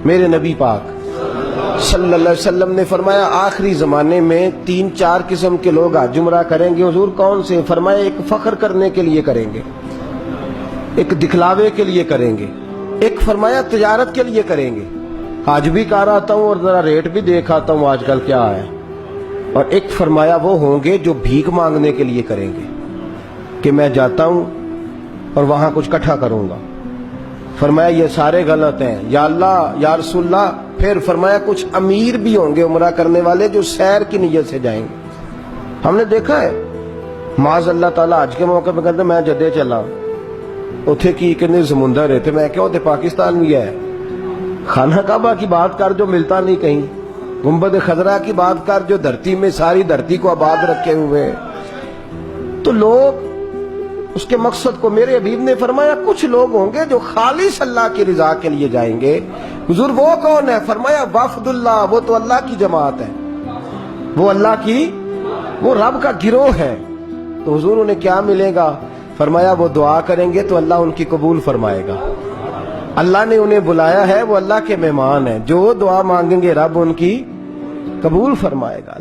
میرے نبی پاک صلی اللہ علیہ وسلم نے فرمایا آخری زمانے میں 3-4 قسم کے لوگ حج عمرہ کریں گے۔ حضور کون سے؟ فرمایا ایک فخر کرنے کے لیے کریں گے، ایک دکھلاوے کے لیے کریں گے، ایک فرمایا تجارت کے لیے کریں گے، آج بھی کار آتا ہوں اور ذرا ریٹ بھی دیکھ آتا ہوں آج کل کیا ہے، اور ایک فرمایا وہ ہوں گے جو بھیک مانگنے کے لیے کریں گے کہ میں جاتا ہوں اور وہاں کچھ اکٹھا کروں گا۔ فرمایا یہ سارے غلط ہیں یا اللہ یا رسول اللہ۔ پھر فرمایا کچھ امیر بھی ہوں گے عمرہ کرنے والے جو سیر کی نیت سے جائیں گے۔ ہم نے دیکھا ہے معاذ اللہ تعالیٰ آج کے موقع پہ کہتے میں جدے چلا اتھے کی کتنے سمندر رہتے، میں کیا ہوتے پاکستان بھی ہے، خانہ کعبہ کی بات کر جو ملتا نہیں کہیں، گنبد خضرا کی بات کر جو دھرتی میں ساری دھرتی کو آباد رکھے ہوئے۔ تو لوگ اس کے مقصد کو، میرے حبیب نے فرمایا کچھ لوگ ہوں گے جو خالص اللہ کی رضا کے لیے جائیں گے۔ حضور وہ کون ہے؟ فرمایا وفد اللہ، وہ تو اللہ کی جماعت ہے، وہ اللہ کی، وہ رب کا گروہ ہے۔ تو حضور انہیں کیا ملے گا؟ فرمایا وہ دعا کریں گے تو اللہ ان کی قبول فرمائے گا۔ اللہ نے انہیں بلایا ہے، وہ اللہ کے مہمان ہیں، جو دعا مانگیں گے رب ان کی قبول فرمائے گا۔